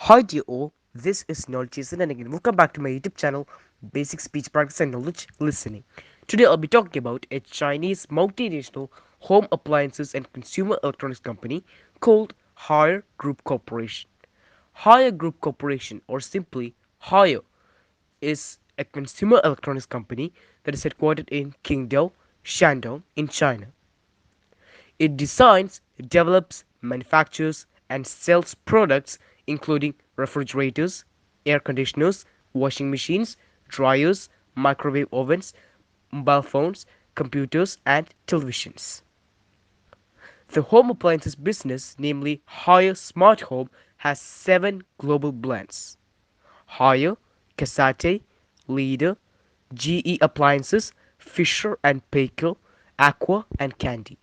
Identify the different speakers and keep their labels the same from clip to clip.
Speaker 1: Hi dear all, this is Knowledge Jason and again welcome back to my YouTube channel Basic Speech Practice and Knowledge Listening. Today I'll be talking about a Chinese multinational home appliances and consumer electronics company called Haier Group Corporation. Haier Group Corporation, or simply Haier, is a consumer electronics company that is headquartered in Qingdao, Shandong in China. It designs, develops, manufactures, and sells products including refrigerators, air conditioners, washing machines, dryers, microwave ovens, mobile phones, computers, and televisions. The home appliances business, namely Haier Smart Home, has seven global brands: Haier, Casate, Leader, GE Appliances, Fisher and Paykel, Aqua, and Candy.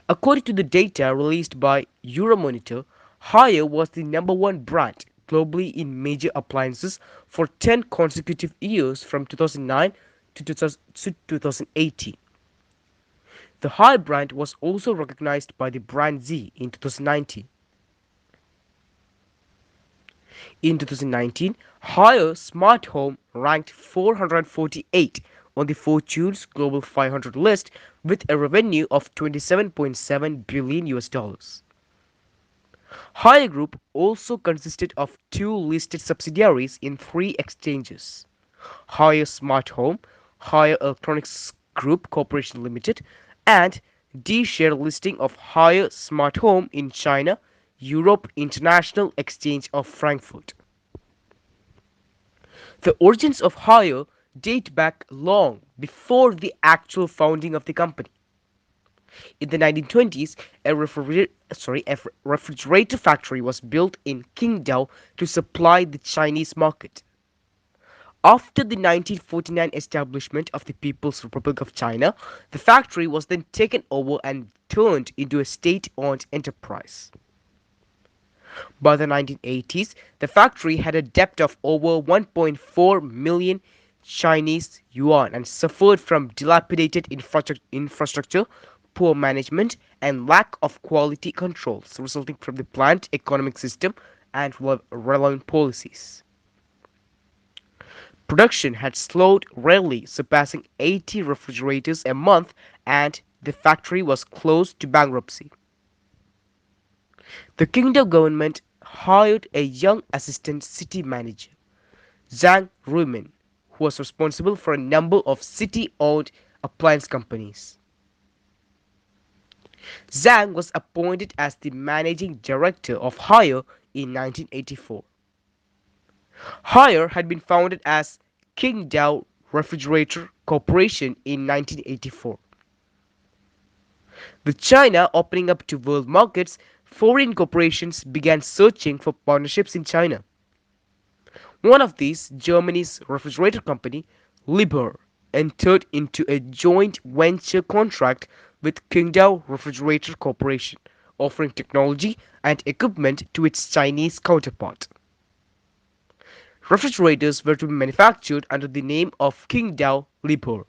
Speaker 1: According to the data released by Euromonitor, Haier was the number one brand globally in major appliances for 10 consecutive years from 2009 to 2018. The Haier brand was also recognized by the brand Z in 2019. In 2019, Haier Smart Home ranked 448 on the Fortune's Global 500 list with a revenue of 27.7 billion US dollars. Haier Group also consisted of two listed subsidiaries in three exchanges: Haier Smart Home, Haier Electronics Group Corporation Limited, and D-share listing of Haier Smart Home in China, Europe International Exchange of Frankfurt. The origins of Haier date back long before the actual founding of the company. In the 1920s, a refrigerator factory was built in Qingdao to supply the Chinese market. After the 1949 establishment of the People's Republic of China, the factory was then taken over and turned into a state-owned enterprise. By the 1980s, the factory had a debt of over 1.4 million Chinese yuan and suffered from dilapidated infrastructure, poor management, and lack of quality controls resulting from the plant economic system and relevant policies. Production had slowed, rarely surpassing 80 refrigerators a month, and the factory was close to bankruptcy. The Qingdao government hired a young assistant city manager, Zhang Ruimin, who was responsible for a number of city-owned appliance companies. Zhang was appointed as the managing director of Haier in 1984. Haier had been founded as Qingdao Refrigerator Corporation in 1984. With China opening up to world markets, foreign corporations began searching for partnerships in China. One of these, Germany's refrigerator company, Liebherr, entered into a joint venture contract with Qingdao Refrigerator Corporation, offering technology and equipment to its Chinese counterpart. Refrigerators were to be manufactured under the name of Qingdao Liebherr.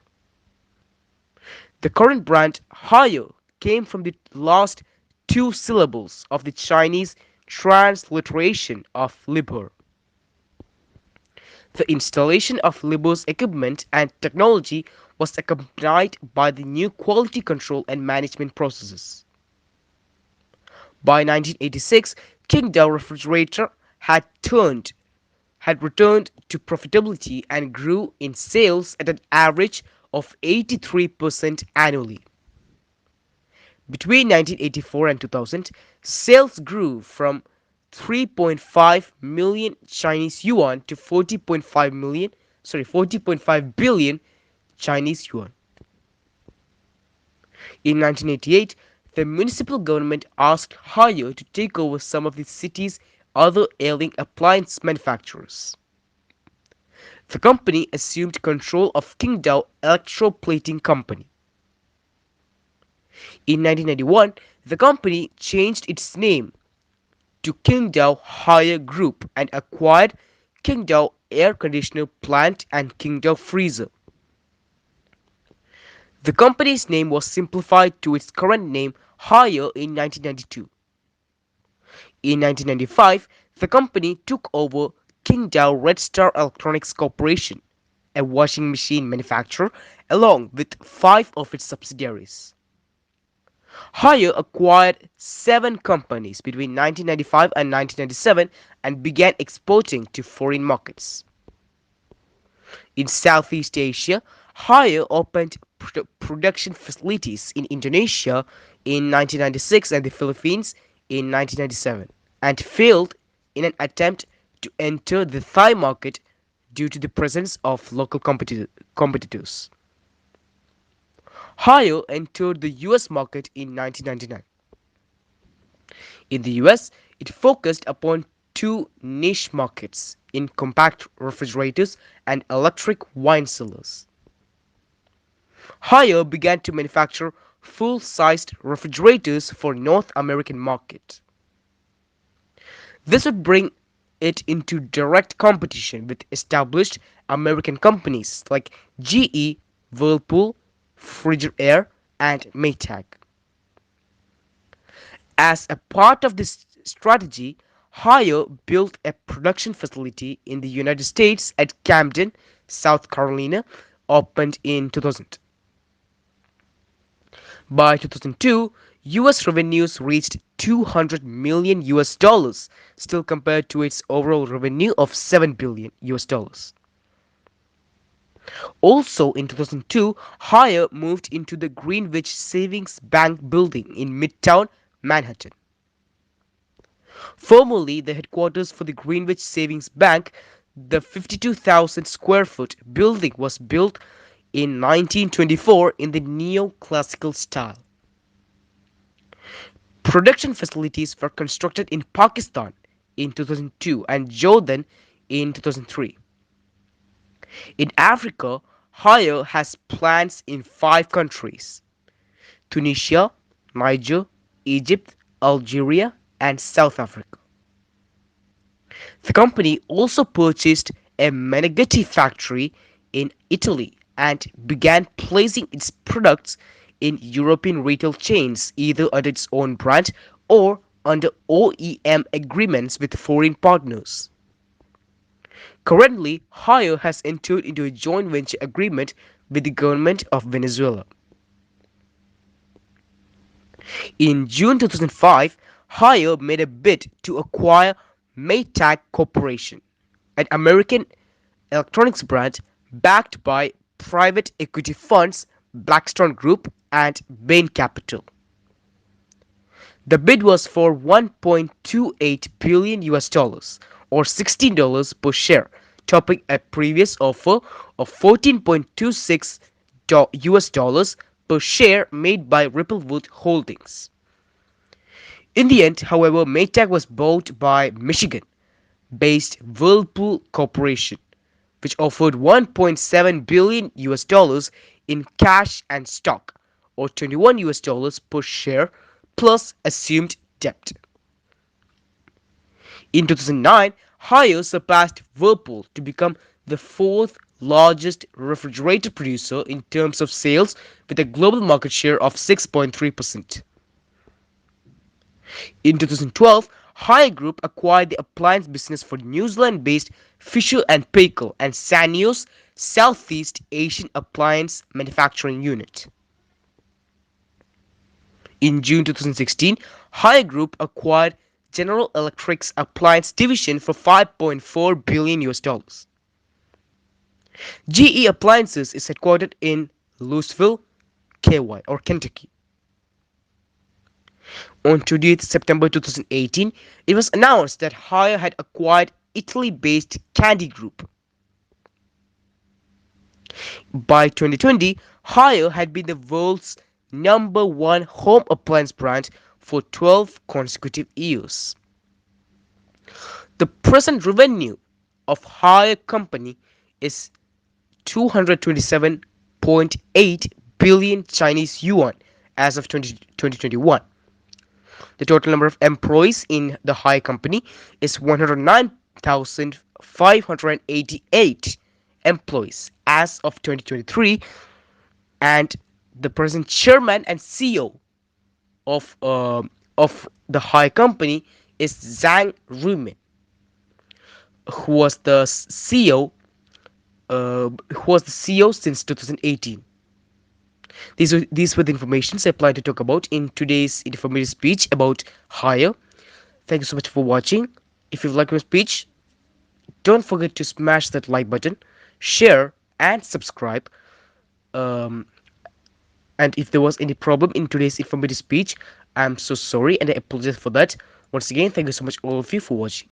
Speaker 1: The current brand Haier came from the last two syllables of the Chinese transliteration of Liebherr. The installation of Liebherr's equipment and technology was accompanied by the new quality control and management processes. By 1986, Qingdao Refrigerator had returned to profitability and grew in sales at an average of 83% annually. Between 1984 and 2000, sales grew from 3.5 million Chinese yuan to 40.5 billion Chinese yuan. In 1988, the municipal government asked Haier to take over some of the city's other ailing appliance manufacturers. The company assumed control of Qingdao Electroplating Company. In 1991, the company changed its name to Qingdao Haier Group and acquired Qingdao Air Conditioner Plant and Qingdao Freezer. The company's name was simplified to its current name Haier in 1992. In 1995, the company took over Qingdao Red Star Electronics Corporation, a washing machine manufacturer, along with five of its subsidiaries. Haier acquired seven companies between 1995 and 1997 and began exporting to foreign markets. In Southeast Asia, Haier opened production facilities in Indonesia in 1996 and the Philippines in 1997 and failed in an attempt to enter the Thai market due to the presence of local competitors. Haier entered the US market in 1999. In the US, it focused upon two niche markets in compact refrigerators and electric wine cellars. Haier began to manufacture full-sized refrigerators for North American market. This would bring it into direct competition with established American companies like GE, Whirlpool, Frigidaire, and Maytag. As a part of this strategy, Haier built a production facility in the United States at Camden, South Carolina, opened in 2000. By 2002, US revenues reached 200 million US dollars, still compared to its overall revenue of 7 billion US dollars. Also in 2002, Haier moved into the Greenwich Savings Bank building in Midtown Manhattan. Formerly the headquarters for the Greenwich Savings Bank, the 52,000 square foot building was built in 1924 in the neoclassical style. Production facilities were constructed in Pakistan in 2002 and Jordan in 2003. In Africa, Haier has plants in five countries: Tunisia, Niger, Egypt, Algeria, and South Africa. The company also purchased a Meneghetti factory in Italy and began placing its products in European retail chains either under its own brand or under OEM agreements with foreign partners. Currently, Haier has entered into a joint venture agreement with the government of Venezuela. In June 2005, Haier made a bid to acquire Maytag Corporation, an American electronics brand backed by private equity funds Blackstone Group and Bain Capital. The bid was for 1.28 billion US dollars or $16 per share, topping a previous offer of 14.26 US dollars per share made by Ripplewood Holdings. In the end, however, Maytag was bought by Michigan-based Whirlpool Corporation, which offered 1.7 billion US dollars in cash and stock, or 21 US dollars per share, plus assumed debt. In 2009, Haier surpassed Whirlpool to become the fourth largest refrigerator producer in terms of sales with a global market share of 6.3%. In 2012, Haier Group acquired the appliance business for New Zealand-based Fisher and Paykel and Sanyo's Southeast Asian Appliance Manufacturing Unit. In June 2016, Haier Group acquired General Electric's appliance division for 5.4 billion US dollars. GE Appliances is headquartered in Louisville, Kentucky. On 20th September 2018, it was announced that Haier had acquired Italy-based Candy Group. By 2020, Haier had been the world's number one home appliance brand for 12 consecutive years. The present revenue of Haier Company is 227.8 billion Chinese yuan as of 2021. The total number of employees in the Haier Company is 109,588 employees as of 2023, and the present chairman and CEO of the Haier Company is Zhang Ruimin, who was the CEO, who was the CEO since 2018. These were the informations I plan to talk about in today's informative speech about hire. Thank you so much for watching. If you've liked my speech, don't forget to smash that like button, share, and subscribe. Um, and if there was any problem in today's informative speech, I'm so sorry and I apologize for that. Once again, thank you so much, all of you, for watching.